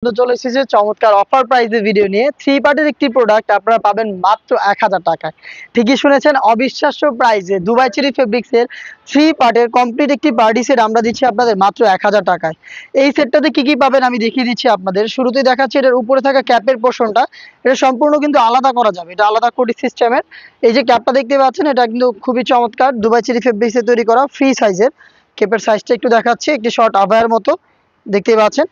তো চলে এসেছে চমৎকার অফার প্রাইজের ভিডিও নিয়ে। থ্রি পার্টের একটি প্রোডাক্ট আপনারা পাবেন মাত্র 1000 টাকায়। ঠিকই শুনেছেন, অবিশ্বাস্য প্রাইজে দুবাই চেরি ফেব্রিক্সের থ্রি পার্টের কমপ্লিট একটি পার্টি সেট আমরা দিচ্ছি আপনাদের মাত্র 1000 টাকায়। এই সেটটাতে কি কি পাবেন আমি দেখিয়ে দিচ্ছি আপনাদের। শুরুতেই দেখাচ্ছি এটার উপরে থাকা ক্যাপের পোর্শনটা, এটা সম্পূর্ণ কিন্তু আলাদা করা যাবে, এটা আলাদা কোটি সিস্টেমের। এই যে ক্যাপটা দেখতে পাচ্ছেন, এটা কিন্তু খুবই চমৎকার দুবাই চেরি ফেব্রিক্সে তৈরি করা ফ্রি সাইজের। ক্যাপের সাইজটা একটু দেখাচ্ছি, একটি শর্ট আভায়ার মতো দেখতে পাচ্ছেন।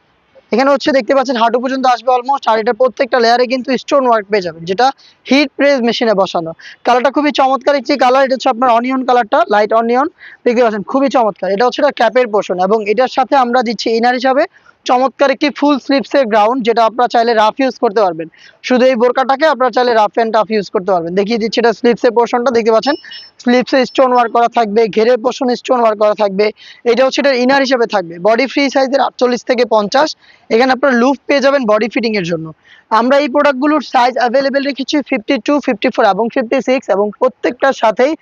এখানে হচ্ছে দেখতে পাচ্ছেন হাঁটু পর্যন্ত আসবে অলমোস্ট, আর এটা প্রত্যেকটা লেয়ারে কিন্তু স্টোন ওয়ার্ক পেয়ে যাবেন, যেটা হিট প্রেস মেশিনে বসানো। কালারটা খুবই চমৎকার একটি কালার, এটা হচ্ছে আপনার অনিয়ন কালারটা, লাইট অনিয়ন দেখতে পাচ্ছেন, খুবই চমৎকার। এটা হচ্ছে ক্যাপের পোর্শন, এবং এটার সাথে আমরা দিচ্ছি ইনার হিসাবে চমৎকার একটি ফুল স্লিপসের গ্রাউন্ড, যেটা আপনারা চাইলে রাফ ইউজ করতে পারবেন। শুধু এই বোরকাটাকে আপনারা চাইলে রাফ অ্যান্ড টাফ ইউজ করতে পারবেন। দেখিয়ে দিচ্ছি এটা স্লিপসের পোর্শনটা, দেখতে পাচ্ছেন স্লিপসে স্টোন ওয়ার্ক করা থাকবে, ঘেরের পোর্শনে স্টোন ওয়ার্ক করা থাকবে। এটা হচ্ছে এটার ইনার হিসেবে থাকবে, বডি ফ্রি সাইজের 48 থেকে 50। এখানে আপনার লুপ পেয়ে যাবেন বডি ফিটিং এর জন্য। আমরা এই প্রোডাক্টগুলোর সাইজ অ্যাভেলেবেল রেখেছি 52, 54 এবং 56, এবং প্রত্যেকটার সাথেই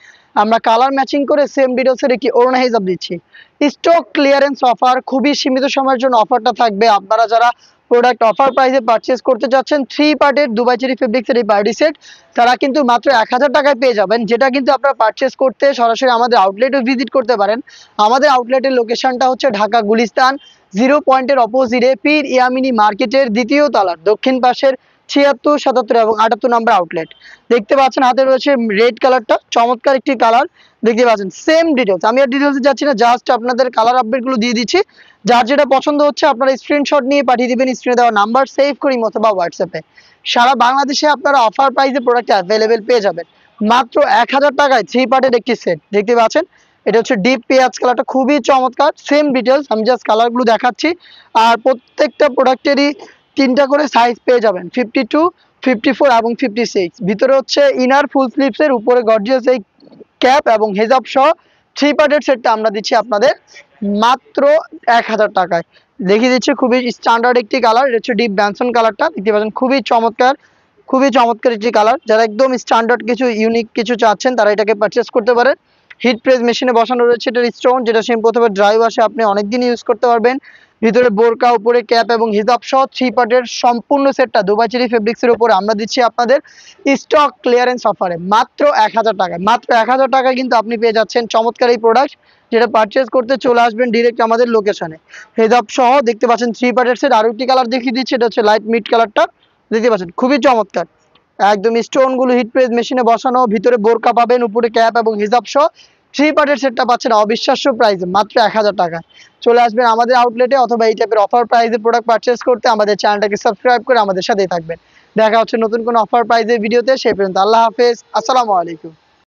আমরা কালার ম্যাচিং করে সেম ডিটেলসের একটি ওড়না হিসাব দিচ্ছি। স্টক ক্লিয়ারেন্স অফার, খুবই সীমিত সময়ের জন্য অফারটা থাকবে। আপনারা যারা প্রোডাক্ট অফার প্রাইসে পারচেজ করতে যাচ্ছেন থ্রি পার্টের দুবাই চেরি ফেব্রিক্সের এই পার্টি সেট, তারা কিন্তু মাত্র 1000 টাকায় পেয়ে যাবেন, যেটা কিন্তু আপনারা পারচেজ করতে সরাসরি আমাদের আউটলেটও ভিজিট করতে পারেন। আমাদের আউটলেটের লোকেশনটা হচ্ছে ঢাকা গুলিস্তান 0 পয়েন্টের অপোজিটে পীর ইয়ামিনী মার্কেটের দ্বিতীয় তলার দক্ষিণ পাশের 76, 77 এবং 78 নম্বর আউটলেট। দেখতে পাচ্ছেন হাতে রয়েছে রেড কালারটা, চমৎকার একটি কালার দেখতে পাচ্ছেন। সেম ডিটেলস, আমি আর ডিটেলসে যাচ্ছি না, জাস্ট আপনাদের কালার আপডেটগুলো দিয়ে দিচ্ছি। যার যেটা পছন্দ হচ্ছে আপনারা স্ক্রিনশট নিয়ে পাঠিয়ে দিবেন স্ক্রিনে দেওয়া নাম্বার সেভ করি অথবা হোয়াটসঅ্যাপে। সারা বাংলাদেশে আপনারা অফার প্রাইসে প্রোডাক্ট অ্যাভেলেবেল পেয়ে যাবেন মাত্র 1000 টাকায়। থ্রি পার্টের একটি সেট দেখতে পাচ্ছেন, এটা হচ্ছে ডিপ পেঁয়াজ কালারটা, খুবই চমৎকার। সেম ডিটেলস, আমি জাস্ট কালারগুলো দেখাচ্ছি। আর প্রত্যেকটা প্রোডাক্টেরই তিনটা করে সাইজ পেয়ে যাবেন, 52, 54 এবং 56। ভিতরে হচ্ছে ইনার ফুল স্লিভসের, উপরে গর্জিয়াস এই ক্যাপ এবং হেজাব সহ থ্রি পার্টের সেটটা আমরা দিচ্ছি আপনাদের মাত্র 1000 টাকায়। দেখিয়ে দিচ্ছি খুবই স্ট্যান্ডার্ড একটি কালার, এটা হচ্ছে ডিপ ব্যানসন কালারটা দেখতে পাচ্ছেন, খুবই চমৎকার, খুবই চমৎকার একটি কালার। যারা একদম স্ট্যান্ডার্ড কিছু ইউনিক কিছু চাচ্ছেন তারা এটাকে পারচেস করতে পারেন। হিট প্রেস মেশিনে বসানো রয়েছে এটার স্টোন, যেটা শ্যাম্পু অথবা ড্রাই ওয়াশে আপনি অনেকদিন ইউজ করতে পারবেন। ভিতরে বোরকা, উপরে ক্যাপ এবং হিজাব সহ থ্রি পার্টের সম্পূর্ণ সেটটা দুবাই চেরি ফেব্রিক্সের উপরে আমরা দিচ্ছি আপনাদের স্টক ক্লিয়ারেন্স অফারে মাত্র 1000 টাকায়। মাত্র 1000 টাকায় কিন্তু আপনি পেয়ে যাচ্ছেন চমৎকার এই প্রোডাক্ট, যেটা পারচেস করতে চলে আসবেন ডিরেক্ট আমাদের লোকেশনে। হেজাব সহ দেখতে পাচ্ছেন থ্রি পার্টের সেট। আরও একটি কালার দেখিয়ে দিচ্ছি, এটা হচ্ছে লাইট মিড কালারটা দেখতে পাচ্ছেন, খুবই চমৎকার। একদম স্টোনগুলো হিট প্রেস মেশিনে বসানো, ভিতরে বোরকা পাবেন, উপরে ক্যাপ এবং হিজাব সহ থ্রি পার্টের সেটটা পাচ্ছেন অবিশ্বাস্য প্রাইসে মাত্র 1000 টাকায়। চলে আসবেন আমাদের আউটলেটে, অথবা এই টাইপের অফার প্রাইসে প্রোডাক্ট পারচেস করতে আমাদের চ্যানেলটাকে সাবস্ক্রাইব করে আমাদের সাথেই থাকবেন। দেখা হচ্ছে নতুন কোনো অফার প্রাইসের ভিডিওতে, সেই পর্যন্ত আল্লাহ হাফেজ, আসসালামু আলাইকুম।